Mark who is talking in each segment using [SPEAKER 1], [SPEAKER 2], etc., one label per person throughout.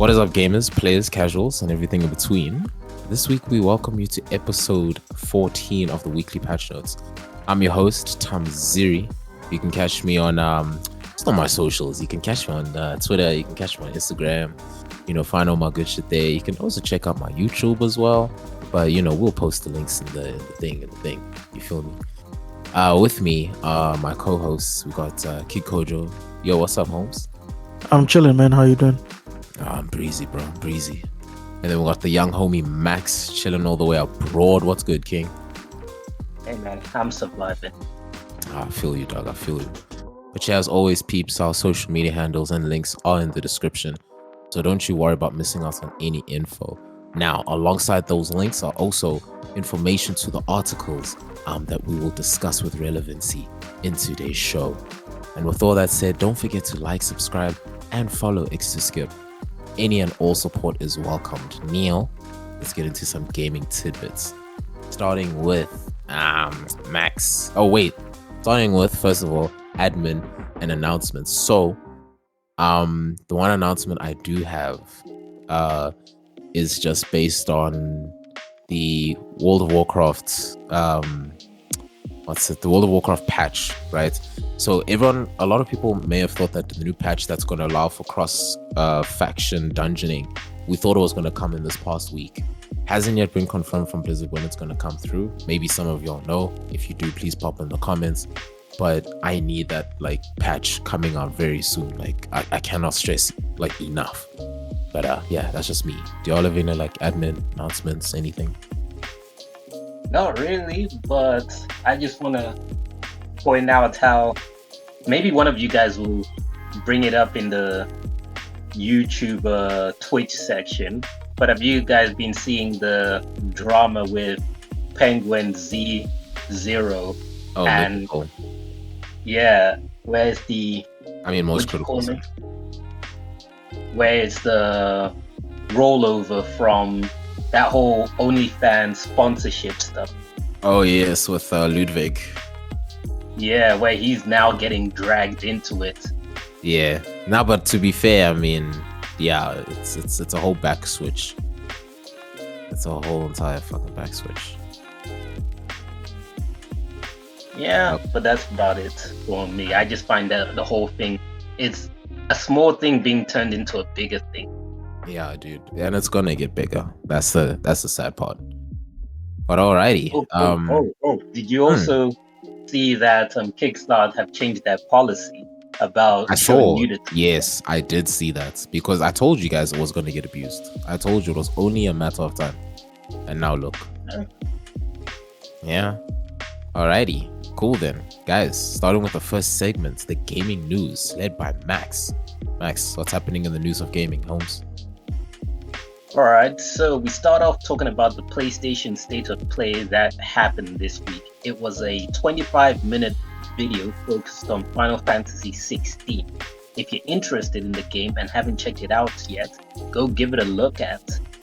[SPEAKER 1] What is up, gamers, players, casuals, and everything in between? This week, we welcome you to episode 14 of the weekly patch notes. I'm your host, Thamziri. You can catch me on it's not my socials. You can catch me on Twitter. You can catch me on Instagram. Find all my good shit there. You can also check out my YouTube as well. But we'll post the links in the thing. You feel me? With me, my co-hosts, we got Kid Kojo. Yo, what's up, Holmes?
[SPEAKER 2] I'm chilling, man. How you doing?
[SPEAKER 1] I'm breezy, bro. Breezy. And then we got the young homie Max chilling all the way abroad. What's good, King?
[SPEAKER 3] Hey, man. I'm surviving.
[SPEAKER 1] I feel you, dog. I feel you. But yeah, as always, peeps, our social media handles and links are in the description. So don't you worry about missing out on any info. Now, alongside those links are also information to the articles that we will discuss with relevancy in today's show. And with all that said, don't forget to like, subscribe, and follow X2Skip. Any and all support is welcomed. Neil, let's get into some gaming tidbits. Starting with Max. Starting with, first of all, admin and announcements. So, the one announcement I do have is just based on the World of Warcraft the World of Warcraft patch, right? So a lot of people may have thought that the new patch that's going to allow for cross faction dungeoning, we thought it was going to come in this past week. Hasn't yet been confirmed from Blizzard when it's going to come through. Maybe some of y'all know. If you do, please pop in the comments. But I need that patch coming out very soon. I cannot stress enough. But yeah, that's just me. Do y'all have any admin announcements, anything?
[SPEAKER 3] Not really, but I just want to point out how maybe one of you guys will bring it up in the YouTube Twitch section. But have you guys been seeing the drama with Penguin Z0?
[SPEAKER 1] Oh,
[SPEAKER 3] and
[SPEAKER 1] cool.
[SPEAKER 3] Yeah, where's the...
[SPEAKER 1] most critical.
[SPEAKER 3] Where it's the rollover from that whole OnlyFans sponsorship stuff.
[SPEAKER 1] Oh yes, with Ludwig.
[SPEAKER 3] Yeah, where he's now getting dragged into it.
[SPEAKER 1] Yeah. Now, but to be fair, yeah, it's a whole back switch. It's a whole entire fucking back switch.
[SPEAKER 3] Yeah, but that's about it for me. I just find that the whole thing, it's a small thing being turned into a bigger thing.
[SPEAKER 1] Yeah, dude, and it's gonna get bigger. That's the sad part. But alrighty.
[SPEAKER 3] Did you also see that Kickstarter have changed their policy about showing nudity?
[SPEAKER 1] Yes, I did see that because I told you guys it was gonna get abused. I told you it was only a matter of time, and now look. Yeah. Alrighty. Cool then, guys. Starting with the first segment, the gaming news, led by Max. Max, what's happening in the news of gaming, Holmes?
[SPEAKER 3] Alright, so we start off talking about the PlayStation State of Play that happened this week. It was a 25-minute video focused on Final Fantasy 16. If you're interested in the game and haven't checked it out yet, go give it a look at,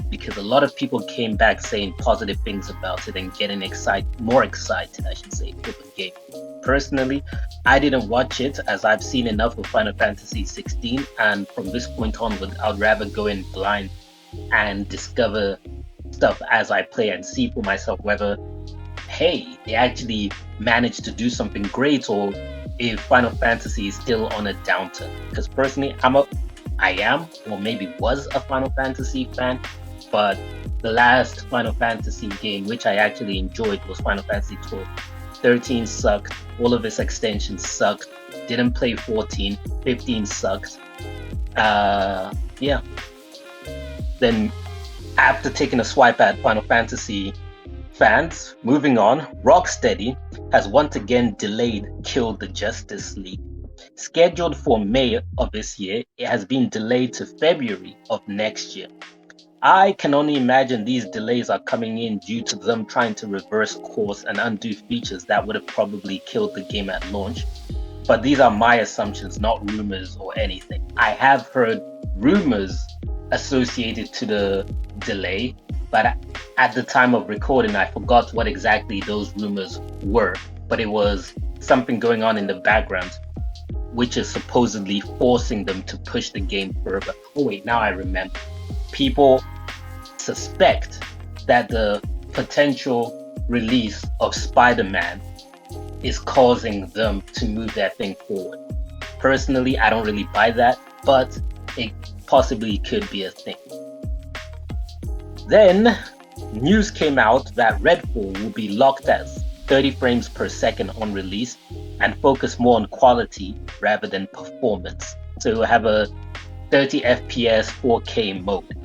[SPEAKER 3] because a lot of people came back saying positive things about it and getting more excited, I should say, for the game. Personally, I didn't watch it as I've seen enough of Final Fantasy 16, and from this point onward, I'd rather go in blind and discover stuff as I play and see for myself whether, hey, they actually managed to do something great, or if Final Fantasy is still on a downturn. Because personally, I am, or maybe was a Final Fantasy fan, but the last Final Fantasy game, which I actually enjoyed, was Final Fantasy 12. 13 sucked, all of its extensions sucked, didn't play 14, 15 sucked. Yeah. Then, after taking a swipe at Final Fantasy fans, moving on, Rocksteady has once again killed the Justice League. Scheduled for May of this year, it has been delayed to February of next year. I can only imagine these delays are coming in due to them trying to reverse course and undo features that would have probably killed the game at launch. But these are my assumptions, not rumors or anything. I have heard rumors associated to the delay, but at the time of recording, I forgot what exactly those rumors were. But it was something going on in the background. which is supposedly forcing them to push the game further. Oh wait, now I remember. People suspect that the potential release of Spider-Man is causing them to move that thing forward. Personally, I don't really buy that, but it possibly could be a thing. Then, news came out that Redfall will be locked at 30 frames per second on release and focus more on quality rather than performance. So it will have a 30 FPS 4K mode.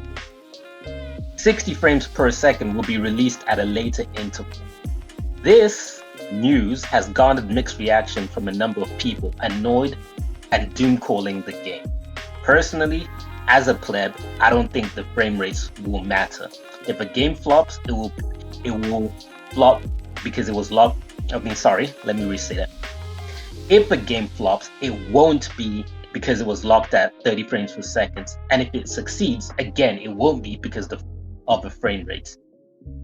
[SPEAKER 3] 60 frames per second will be released at a later interval. This news has garnered mixed reaction from a number of people annoyed and doom-calling the game. Personally, as a pleb, I don't think the frame rates will matter. If a game flops, it will flop because it was locked. Let me restate that. If a game flops, it won't be because it was locked at 30 frames per second. And if it succeeds, again, it won't be because of the frame rates.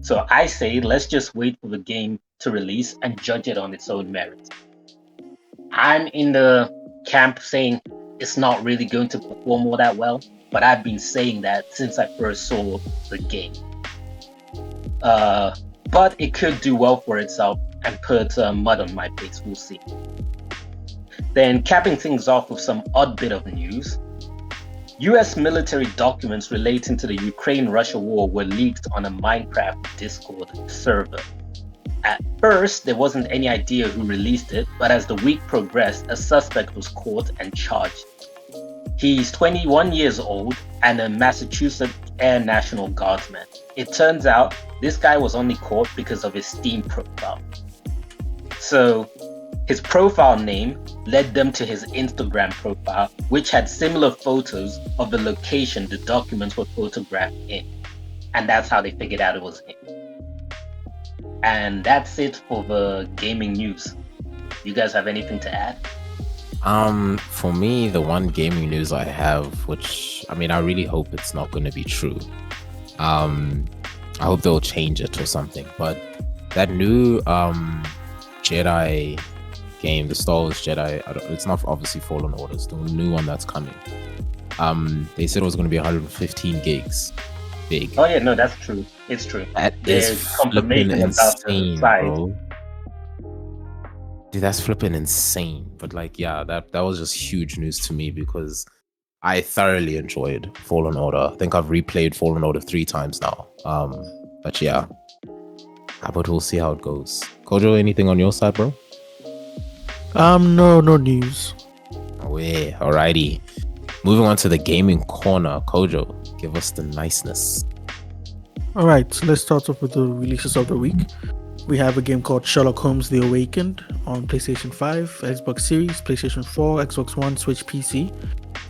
[SPEAKER 3] So I say, let's just wait for the game to release and judge it on its own merits. I'm in the camp saying it's not really going to perform all that well, but I've been saying that since I first saw the game. But it could do well for itself and put mud on my face, we'll see. Then capping things off with some odd bit of news, US military documents relating to the Ukraine-Russia war were leaked on a Minecraft Discord server. At first, there wasn't any idea who released it, but as the week progressed, a suspect was caught and charged. He's 21 years old and a Massachusetts Air National Guardsman. It turns out this guy was only caught because of his Steam profile. So his profile name led them to his Instagram profile, which had similar photos of the location the documents were photographed in. And that's how they figured out it was him. And that's it for the gaming news. You guys have anything to add?
[SPEAKER 1] For me, the one gaming news I have, which I really hope it's not going to be true. I hope they'll change it or something. But that new Jedi game, the Star Wars Jedi, it's not obviously Fallen Order, it's the new one that's coming. They said it was going to be 115 gigs big.
[SPEAKER 3] Oh yeah, no, that's true. It's true.
[SPEAKER 1] That is flipping insane, bro. Dude, that's flipping insane. But that was just huge news to me because I thoroughly enjoyed Fallen Order. I think I've replayed Fallen Order 3 times now. But yeah, but we'll see how it goes. Kojo, anything on your side, bro?
[SPEAKER 2] No news.
[SPEAKER 1] Oh yeah, alrighty. Moving on to the gaming corner. Kojo, give us the niceness.
[SPEAKER 2] Alright, so let's start off with the releases of the week. We have a game called Sherlock Holmes The Awakened on PlayStation 5, Xbox Series, PlayStation 4, Xbox One, Switch, PC,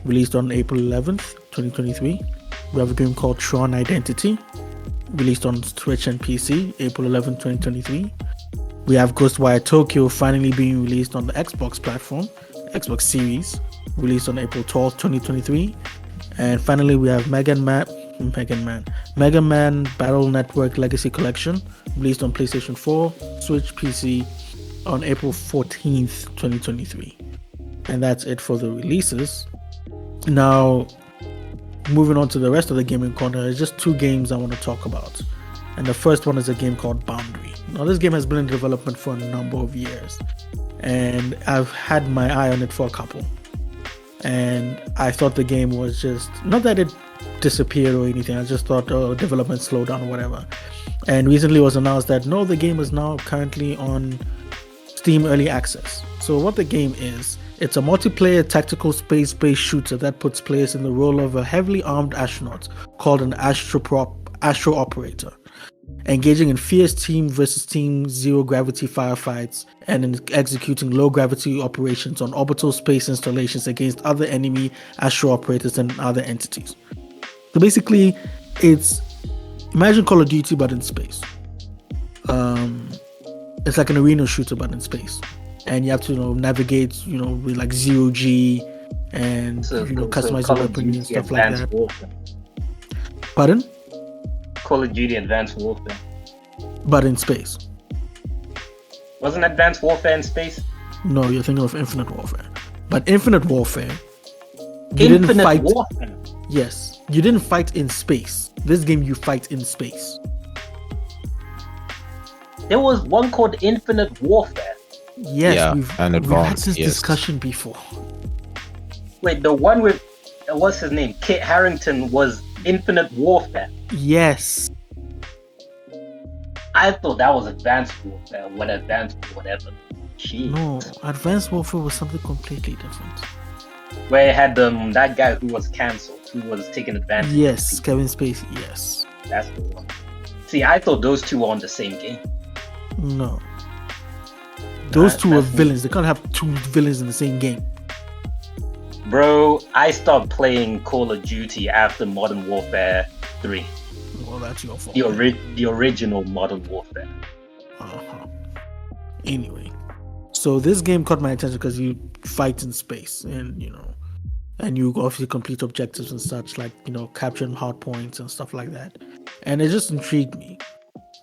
[SPEAKER 2] released on April 11th, 2023. We have a game called Tron Identity, released on Switch and PC, April 11th, 2023. We have Ghostwire Tokyo finally being released on the Xbox platform, Xbox Series, released on April 12th, 2023. And finally, we have Mega Man Battle Network Legacy Collection, released on PlayStation 4, Switch, PC on April 14th, 2023. And that's it for the releases. Now, moving on to the rest of the gaming corner, there's just 2 games I want to talk about. And the first one is a game called Boundary. Now, this game has been in development for a number of years, and I've had my eye on it for a couple. And I thought the game was just, not that it disappeared or anything, I just thought, development slowed down or whatever. And recently it was announced that no, the game is now currently on Steam Early Access. So what the game is, it's a multiplayer tactical space-based shooter that puts players in the role of a heavily armed astronaut called an astro operator, engaging in fierce team versus team zero-gravity firefights and in executing low-gravity operations on orbital space installations against other enemy astro operators and other entities. So basically, it's imagine Call of Duty but in space. It's like an arena shooter but in space, and you have to navigate with like zero G and customize your weapon and stuff like that.
[SPEAKER 3] Warfare.
[SPEAKER 2] Pardon?
[SPEAKER 3] Call of Duty Advanced Warfare.
[SPEAKER 2] But in space.
[SPEAKER 3] Wasn't Advanced Warfare in space?
[SPEAKER 2] No, you're thinking of Infinite Warfare. But Infinite Warfare, you didn't
[SPEAKER 3] Infinite
[SPEAKER 2] fight.
[SPEAKER 3] Warfare.
[SPEAKER 2] Yes, you didn't fight in space. This game, you fight in space.
[SPEAKER 3] There was one called Infinite Warfare.
[SPEAKER 2] Yes,
[SPEAKER 1] Yeah,
[SPEAKER 2] we've had
[SPEAKER 1] advanced,
[SPEAKER 2] this
[SPEAKER 1] yes.
[SPEAKER 2] discussion before.
[SPEAKER 3] Wait, the one with what's his name? Kit Harington was Infinite Warfare.
[SPEAKER 2] Yes.
[SPEAKER 3] I thought that was Advanced Warfare. Whatever. Shit.
[SPEAKER 2] No, Advanced Warfare was something completely different.
[SPEAKER 3] Where it had that guy who was cancelled, who was taking advantage.
[SPEAKER 2] Yes, Kevin Spacey. Yes.
[SPEAKER 3] That's the one. See, I thought those two were on the same game.
[SPEAKER 2] No. Those two are
[SPEAKER 3] that's-
[SPEAKER 2] villains. They can't have two villains in the same game.
[SPEAKER 3] Bro, I stopped playing Call of Duty after Modern Warfare 3.
[SPEAKER 2] Well, that's your fault.
[SPEAKER 3] The original Modern Warfare.
[SPEAKER 2] Uh-huh. Anyway, so this game caught my attention because you fight in space, and and you obviously complete objectives and such, like capturing hard points and stuff like that, and it just intrigued me.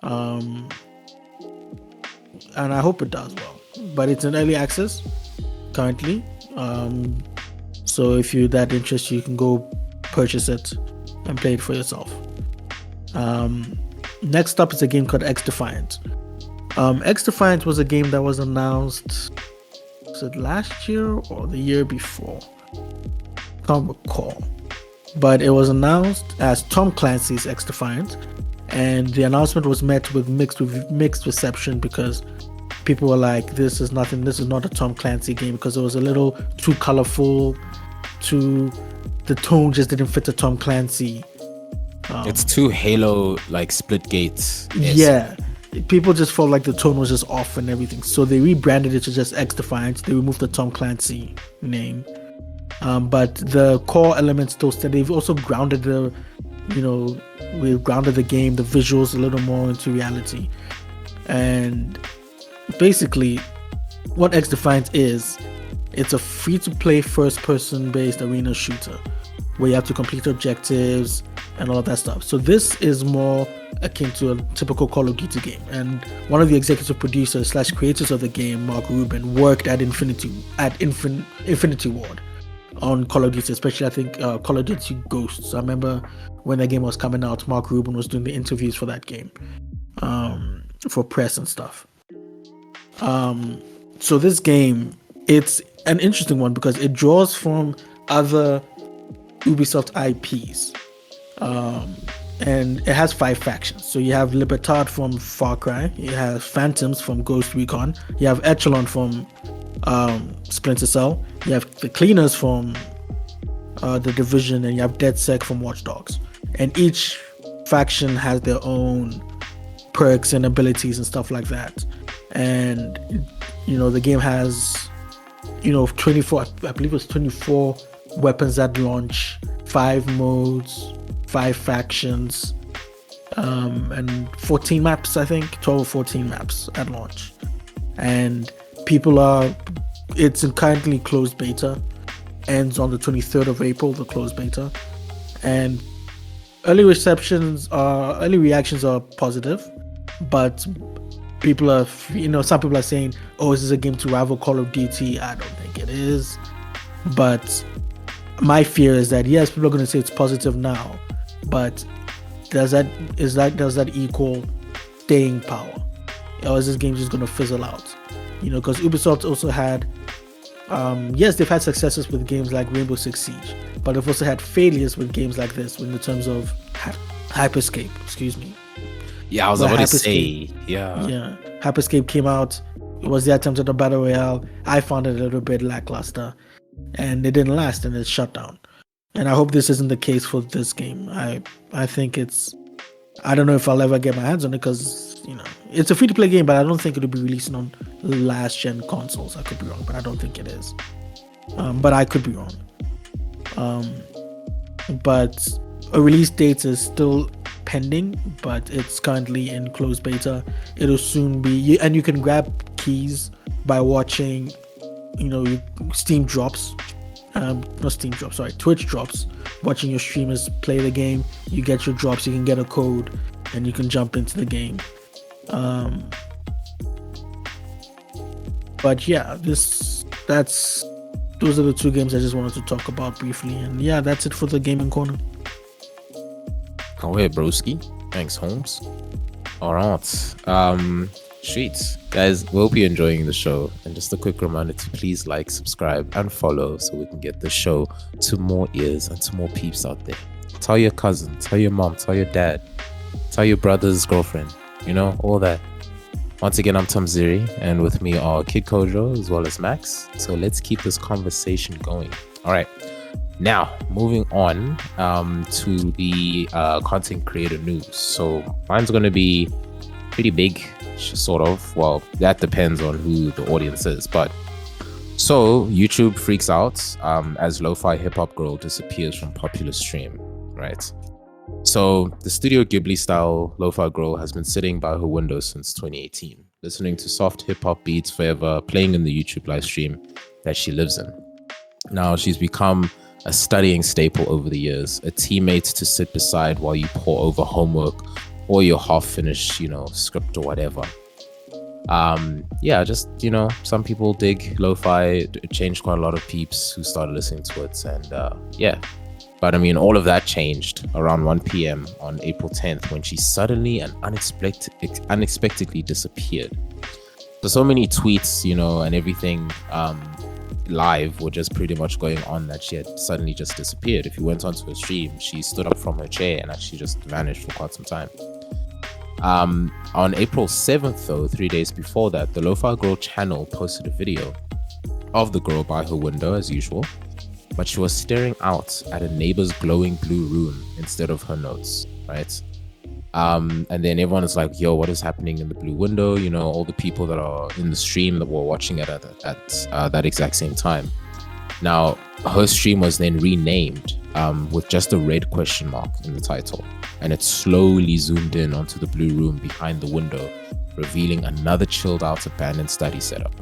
[SPEAKER 2] And I hope it does well. But it's in early access currently. So if you're that interested, you can go purchase it and play it for yourself. Next up is a game called X Defiant. X Defiant was a game that was announced, was it last year or the year before? Can't recall. But it was announced as Tom Clancy's X Defiant, and the announcement was met with mixed reception because people were like, this is not a Tom Clancy game, because it was a little too colorful, the tone just didn't fit the Tom Clancy.
[SPEAKER 1] It's too Halo, like split gates.
[SPEAKER 2] Yeah, people just felt like the tone was just off and everything, so they rebranded it to just X Defiant. They removed the Tom Clancy name, but the core elements still stay. They've also grounded we've grounded the game, the visuals a little more into reality. And basically what X Defiant is, it's a free-to-play first-person based arena shooter where you have to complete objectives and all of that stuff. So this is more akin to a typical Call of Duty game, and one of the executive producers / creators of the game, Mark Rubin, worked at Infinity Ward on Call of Duty, especially I think Call of Duty Ghosts. I remember when that game was coming out, Mark Rubin was doing the interviews for that game, for press and stuff. So this game, it's an interesting one because it draws from other Ubisoft IPs, and it has 5 factions. So you have Libertad from Far Cry, you have Phantoms from Ghost Recon, you have Echelon from Splinter Cell, you have the Cleaners from The Division, and you have DedSec from Watch Dogs. And each faction has their own perks and abilities and stuff like that. And the game has 24, I believe it was 24 weapons at launch, 5 modes, 5 factions, and 14 maps, I think 12 or 14 maps at launch. And it's currently closed beta, ends on the 23rd of April, the closed beta. And early reactions are positive, but some people are saying, oh, is this a game to rival Call of Duty? I don't think it is. But my fear is that, yes, people are going to say it's positive now, but does that equal staying power? Or is this game just going to fizzle out? Because Ubisoft also had, yes, they've had successes with games like Rainbow Six Siege, but they've also had failures with games like this in the terms of Hyperscape, excuse me.
[SPEAKER 1] Yeah, I was about to say, yeah.
[SPEAKER 2] Hyperscape came out. It was the attempt at a battle royale. I found it a little bit lackluster, and it didn't last, and it's shut down. And I hope this isn't the case for this game. I think I don't know if I'll ever get my hands on it because it's a free-to-play game, but I don't think it'll be releasing on last-gen consoles. I could be wrong, but I don't think it is. But I could be wrong. But a release date is still pending, but it's currently in closed beta. It'll soon be, and you can grab keys by watching, Steam drops, Twitch drops. Watching your streamers play the game, you get your drops. You can get a code, and you can jump into the game. But yeah, that's those are the two games I just wanted to talk about briefly. And yeah, that's it for the gaming corner.
[SPEAKER 1] Go ahead, broski. Thanks, Holmes. All right. Streets. Guys, we hope you're enjoying the show. And just a quick reminder to please like, subscribe, and follow so we can get the show to more ears and to more peeps out there. Tell your cousin, tell your mom, tell your dad, tell your brother's girlfriend, you know, all that. Once again, I'm Thamziri, and with me are Kid Kojo as well as Max. So let's keep this conversation going. All right. Now, moving on to the content creator news. So mine's going to be pretty big, sort of. Well, that depends on who the audience is. But so YouTube freaks out as lo-fi hip-hop girl disappears from popular stream, right? So the Studio Ghibli style lo-fi girl has been sitting by her window since 2018, listening to soft hip-hop beats forever, playing in the YouTube live stream that she lives in. Now she's become a studying staple over the years, a teammate to sit beside while you pore over homework or your half-finished, script or whatever. Just, some people dig lo-fi. It changed quite a lot of peeps who started listening to it, and But I mean, all of that changed around 1 p.m. on April 10th when she suddenly and unexpectedly disappeared. So many tweets, and everything live were just pretty much going on that she had suddenly just disappeared. If you went onto her stream, she stood up from her chair and actually just vanished for quite some time. On April 7th, though, 3 days before that, the Lo-Fi Girl channel posted a video of the girl by her window as usual, but she was staring out at a neighbor's glowing blue room instead of her notes, right? And then everyone is like, yo, what is happening in the blue window? All the people that are in the stream that were watching it at that exact same time. Now, her stream was then renamed with just a red question mark in the title. And it slowly zoomed in onto the blue room behind the window, revealing another chilled out abandoned study setup.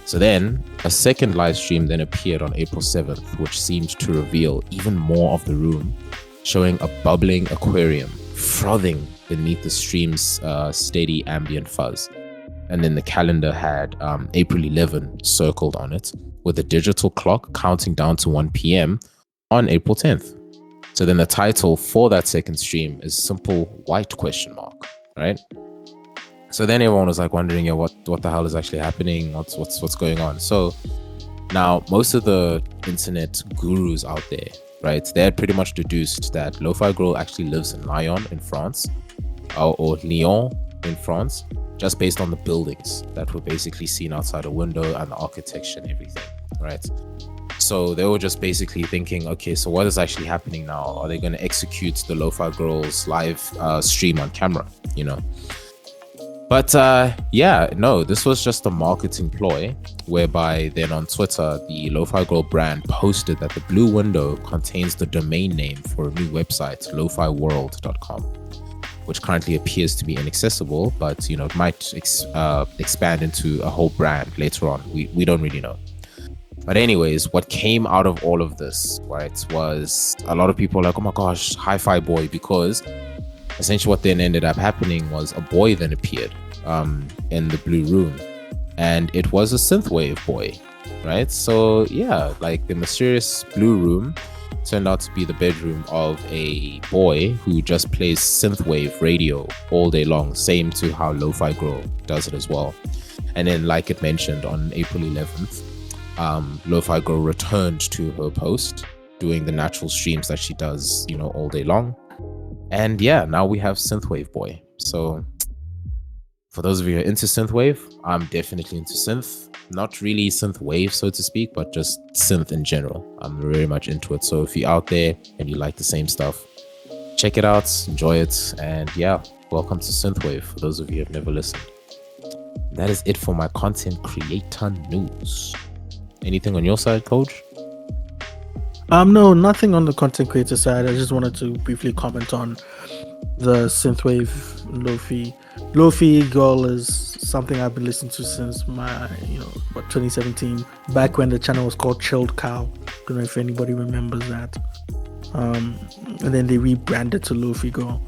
[SPEAKER 1] So then, a second live stream then appeared on April 7th, which seemed to reveal even more of the room, showing a bubbling aquarium frothing beneath the stream's steady ambient fuzz. And then the calendar had April 11 circled on it, with a digital clock counting down to 1 p.m. on April 10th. So then the title for that second stream is simple white question mark, right? So then everyone was like wondering, what the hell is actually happening? What's going on? So now most of the internet gurus out there, right, they had pretty much deduced that Lo-Fi Girl actually lives in Lyon in France, or Lyon in France, just based on the buildings that were basically seen outside a window and the architecture and everything, right? So they were just basically thinking, okay, so what is actually happening now? Are they going to execute the Lo-Fi Girl's live stream on camera, But no, this was just a marketing ploy, whereby then on Twitter, the Lo-Fi Girl brand posted that the blue window contains the domain name for a new website, lofiworld.com, which currently appears to be inaccessible, but it might expand into a whole brand later on. We don't really know. But anyways, what came out of all of this, right, was a lot of people like, oh my gosh, hi-fi boy, because essentially what then ended up happening was a boy then appeared in the blue room, and it was a synthwave boy, right? So yeah, like the mysterious blue room turned out to be the bedroom of a boy who just plays synthwave radio all day long, same to how Lo-Fi Girl does it as well. And then, like it mentioned, on April 11th, Lo-Fi Girl returned to her post, doing the natural streams that she does, all day long. And yeah, now we have Synthwave Boy. So for those of you who are into synthwave, I'm definitely into synth. Not really synthwave, so to speak, but just synth in general. I'm very much into it. So if you're out there and you like the same stuff, check it out, enjoy it, and yeah, welcome to Synthwave for those of you who have never listened. That is it for my content creator news. Anything on your side, Coach?
[SPEAKER 2] No, nothing on the content creator side. I just wanted to briefly comment on the synthwave Lo-Fi. Lo-Fi Girl is something I've been listening to since my, 2017, back when the channel was called Chilled Cow. Don't know if anybody remembers that. And then they rebranded to Lo-Fi Girl.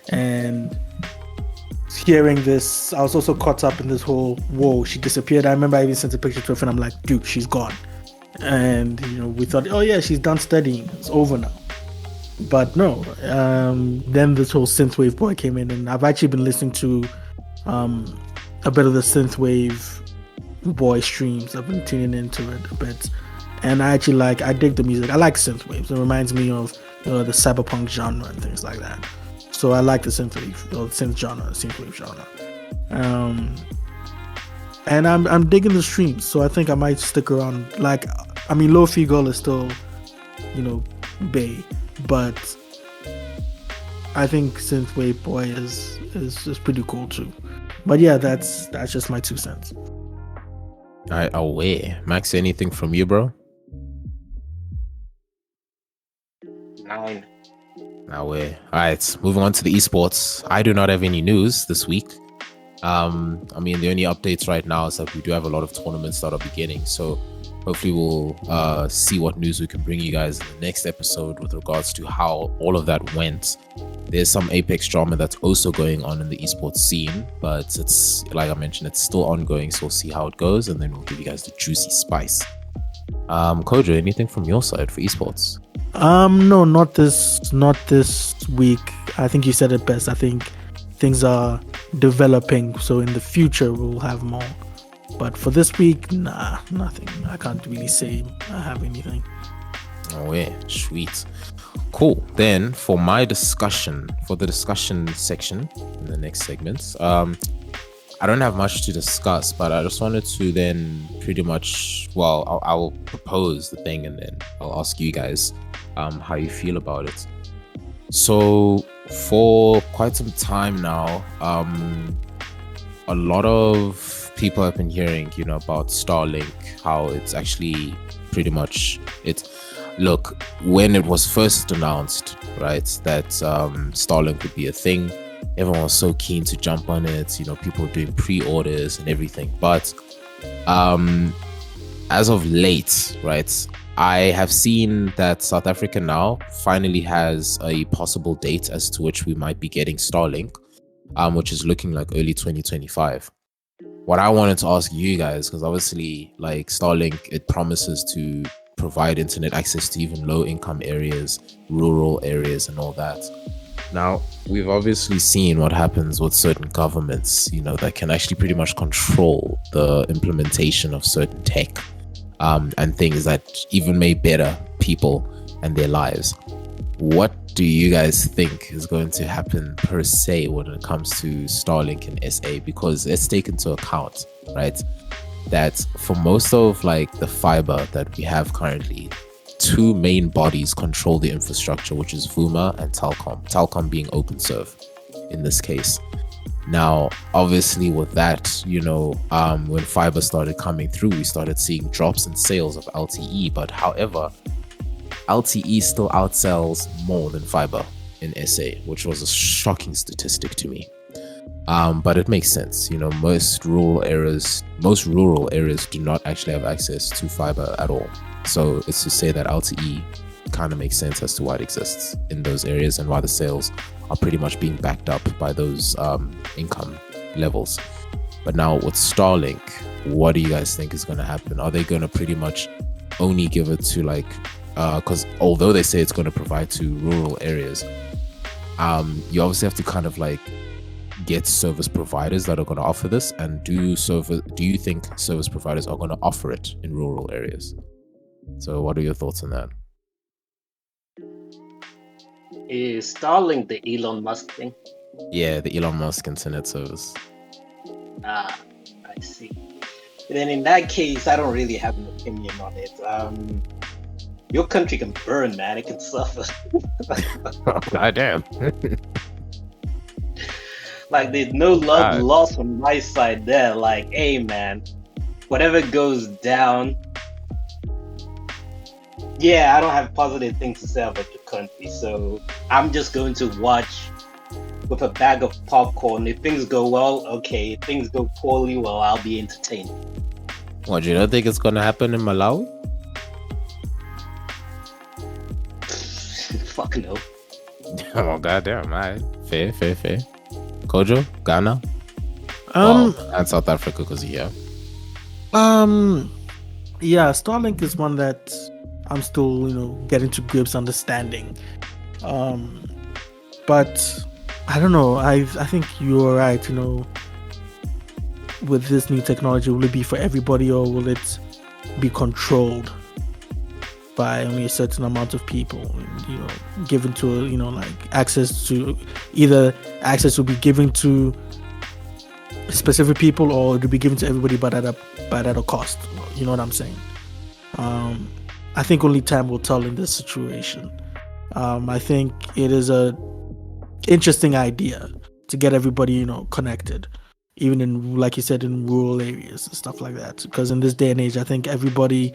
[SPEAKER 2] And hearing this, I was also caught up in this whole, whoa, she disappeared. I remember I even sent a picture to her friend. I'm like, dude, she's gone. and we thought, oh yeah, she's done studying, it's over now. But no, then this whole synthwave boy came in, and I've actually been listening to a bit of the synthwave boy streams. I've been tuning into it a bit, and I dig the music. I like synthwaves. It reminds me of the cyberpunk genre and things like that. So I like the synthwave, or synthwave genre. And I'm digging the streams, so I think I might stick around. LoFi Girl is still, bae, but I think synthwave boy is pretty cool too. But yeah, that's just my 2 cents.
[SPEAKER 1] Away. Max, anything from you, bro?
[SPEAKER 3] 9.
[SPEAKER 1] Away. All right, moving on to the esports. I do not have any news this week. The only updates right now is that we do have a lot of tournaments that are beginning. So hopefully we'll see what news we can bring you guys in the next episode with regards to how all of that went. There's some Apex drama that's also going on in the esports scene, but it's, like I mentioned, it's still ongoing. So we'll see how it goes, and then we'll give you guys the juicy spice. Kojo, anything from your side for esports?
[SPEAKER 2] No, not this week. I think you said it best. I think things are developing, so in the future we'll have more. But for this week, nah, nothing. I can't really say I have anything.
[SPEAKER 1] Oh yeah, sweet. Cool. Then for the discussion section in the next segments, I don't have much to discuss, but I just wanted to then pretty much, I will propose the thing, and then I'll ask you guys how you feel about it. So for quite some time now, a lot of people have been hearing, about Starlink, how it's actually pretty much it. Look, when it was first announced, right, that Starlink would be a thing, everyone was so keen to jump on it. People doing pre-orders and everything. But as of late, right, I have seen that South Africa now finally has a possible date as to which we might be getting Starlink, which is looking like early 2025. What I wanted to ask you guys, because obviously, like, Starlink, it promises to provide internet access to even low-income areas, rural areas, and all that. Now, we've obviously seen what happens with certain governments, that can actually pretty much control the implementation of certain tech, and things that even may better people and their lives. What do you guys think is going to happen per se when it comes to Starlink in SA? Because let's take into account, right, that for most of the fiber that we have currently, 2 main bodies control the infrastructure, which is Vuma and Telkom being OpenServe in this case. Now, obviously with that, when fiber started coming through, we started seeing drops in sales of LTE, but however, LTE still outsells more than fiber in SA, which was a shocking statistic to me. But it makes sense. Most rural areas do not actually have access to fiber at all. So it's to say that LTE kind of makes sense as to why it exists in those areas and why the sales are pretty much being backed up by those income levels. But now with Starlink, what do you guys think is going to happen? Are they going to pretty much only give it to because although they say it's going to provide to rural areas, you obviously have to kind of get service providers that are going to offer this, and do you think service providers are going to offer it in rural areas? So what are your thoughts on that?
[SPEAKER 3] Is Starlink the Elon Musk thing?
[SPEAKER 1] Yeah, the Elon Musk internet service.
[SPEAKER 3] I see. Then in that case, I don't really have an opinion on it. Your country can burn, man. It can suffer.
[SPEAKER 1] Oh, goddamn.
[SPEAKER 3] There's no love lost from my side there. Hey, man, whatever goes down. Yeah, I don't have positive things to say about your country, so I'm just going to watch with a bag of popcorn. If things go well, okay. If things go poorly, well, I'll be entertained.
[SPEAKER 1] What, you don't think it's going to happen in Malawi?
[SPEAKER 3] Fuck no.
[SPEAKER 1] Oh, goddamn. All right. Fair. Kojo, Ghana? And South Africa, because
[SPEAKER 2] Yeah, Starlink is one that I'm still, getting to grips, understanding. But I don't know. I think you're right. With this new technology, will it be for everybody, or will it be controlled by only a certain amount of people? Given to like access to either access will be given to specific people, or it will be given to everybody, but at a cost. You know what I'm saying? I think only time will tell in this situation. I think it is a interesting idea to get everybody, connected, even in, like you said, in rural areas and stuff like that. Because in this day and age, I think everybody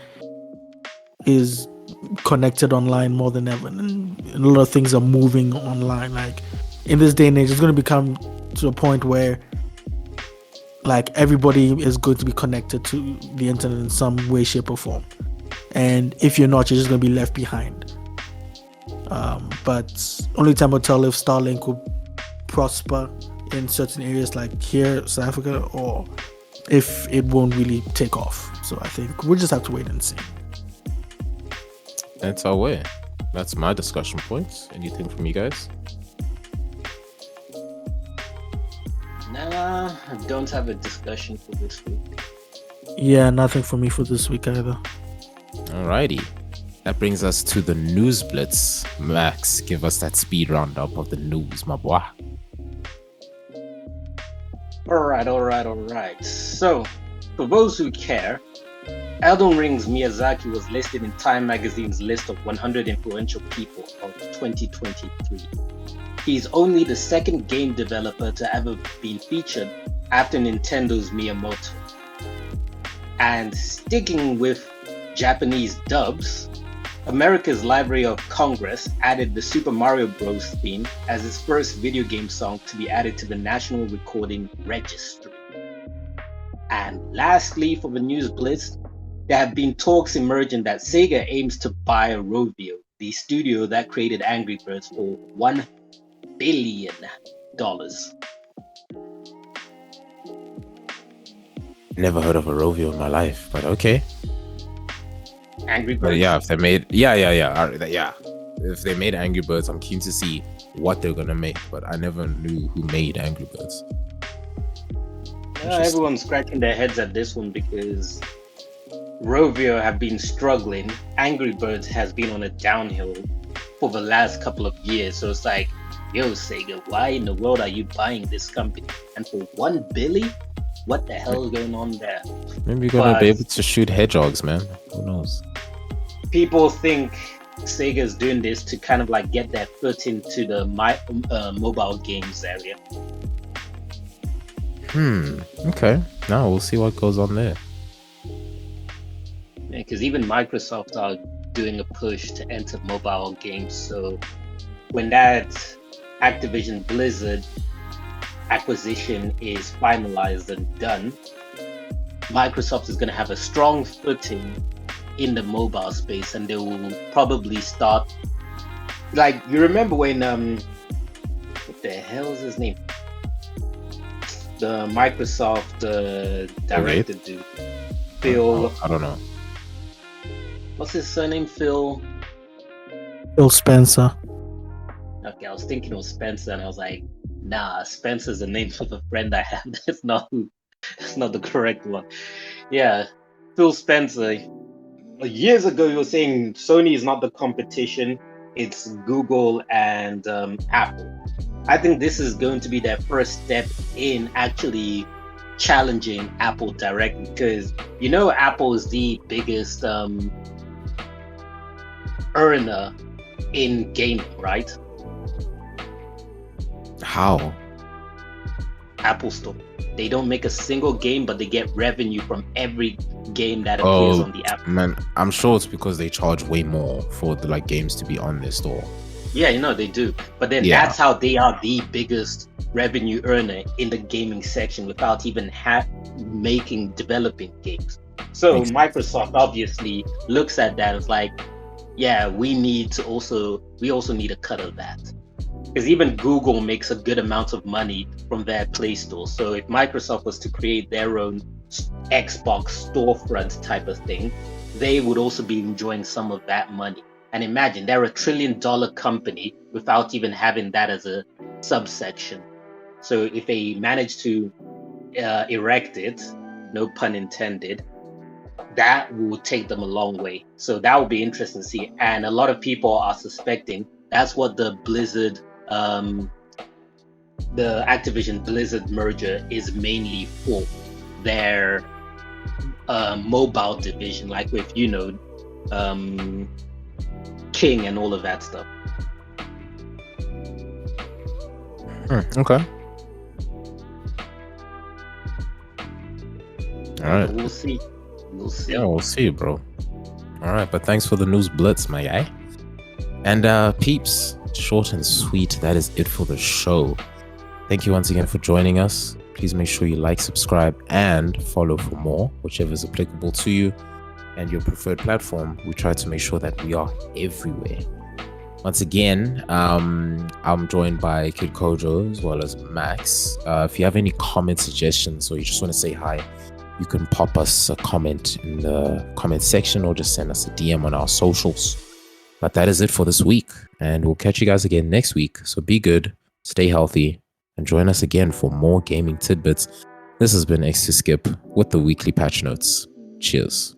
[SPEAKER 2] is connected online more than ever, and a lot of things are moving online. Like in this day and age, it's going to become to a point where like everybody is going to be connected to the internet in some way, shape, or form. And if you're not, you're just going to be left behind. But only time will tell if Starlink will prosper in certain areas like here, South Africa, or if it won't really take off. So I think we'll just have to wait and see.
[SPEAKER 1] That's our way. That's my discussion points. Anything from you guys?
[SPEAKER 3] Nah, I don't have a discussion for this week.
[SPEAKER 2] Yeah, nothing for me for this week either.
[SPEAKER 1] Alrighty. That brings us to the news blitz. Max, give us that speed roundup of the news, my boy.
[SPEAKER 3] Alright. So, for those who care, Elden Ring's Miyazaki was listed in Time Magazine's list of 100 influential people of 2023. He's only the second game developer to ever be featured after Nintendo's Miyamoto. And sticking with Japanese dubs, America's Library of Congress added the Super Mario Bros. Theme as its first video game song to be added to the National Recording Registry. And lastly, for the news blitz, there have been talks emerging that SEGA aims to buy Rovio, the studio that created Angry Birds, for $1 billion.
[SPEAKER 1] Never heard of a Rovio in my life, but okay.
[SPEAKER 3] Angry Birds.
[SPEAKER 1] But yeah, if they made if they made Angry Birds, I'm keen to see what they're gonna make. But I never knew who made Angry Birds.
[SPEAKER 3] Everyone's scratching their heads at this one because Rovio have been struggling. Angry Birds has been on a downhill for the last couple of years. So it's like, yo, Sega, why in the world are you buying this company? And for $1 billion? What the hell is going on there?
[SPEAKER 1] Maybe you're gonna be able to shoot hedgehogs, man. Who knows?
[SPEAKER 3] People think Sega's doing this to kind of like get their foot into the mobile games area.
[SPEAKER 1] Okay. Now we'll see what goes on there.
[SPEAKER 3] Because even Microsoft are doing a push to enter mobile games. So when that Activision Blizzard acquisition is finalized and done, Microsoft is going to have a strong footing in the mobile space, and they will probably start, like, you remember when what the hell is his name, the Microsoft director dude, Phil,
[SPEAKER 1] I don't know,
[SPEAKER 3] what's his surname? Phil
[SPEAKER 2] Spencer.
[SPEAKER 3] Okay, I was thinking of Spencer, and I was like, nah, Spencer's the name of a friend I have. That's not the correct one. Yeah, Phil Spencer. Years ago, he was saying Sony is not the competition, it's Google and Apple. I think this is going to be their first step in actually challenging Apple directly, because Apple is the biggest earner in gaming, right?
[SPEAKER 1] How?
[SPEAKER 3] Apple Store. They don't make a single game, but they get revenue from every game that appears on the app.
[SPEAKER 1] Man, I'm sure it's because they charge way more for the games to be on their store.
[SPEAKER 3] Yeah, they do. But then that's how they are the biggest revenue earner in the gaming section without even developing games. So Microsoft obviously looks at that as like, yeah, we also need a cut of that. Because even Google makes a good amount of money from their Play Store. So if Microsoft was to create their own Xbox storefront type of thing, they would also be enjoying some of that money. And imagine they're $1 trillion company without even having that as a subsection. So if they manage to erect it, no pun intended, that will take them a long way. So that will be interesting to see. And a lot of people are suspecting that's what the Blizzard, the Activision Blizzard merger is mainly for. Their mobile division, like with, you know, King and all of that stuff.
[SPEAKER 1] Okay. All right.
[SPEAKER 3] We'll see. We'll see.
[SPEAKER 1] Yeah, we'll see, bro. All right, but thanks for the news blitz, my guy. And peeps, short and sweet, that is it for the show. Thank you once again for joining us. Please make sure you like, subscribe, and follow for more, whichever is applicable to you and your preferred platform. We try to make sure that we are everywhere. Once again, I'm joined by Kid Kojo as well as Max. If you have any comment suggestions or you just want to say hi, you can pop us a comment in the comment section or just send us a DM on our socials. But that is it for this week, and we'll catch you guys again next week. So be good, stay healthy, and join us again for more gaming tidbits. This has been X2Skip with the weekly patch notes. Cheers.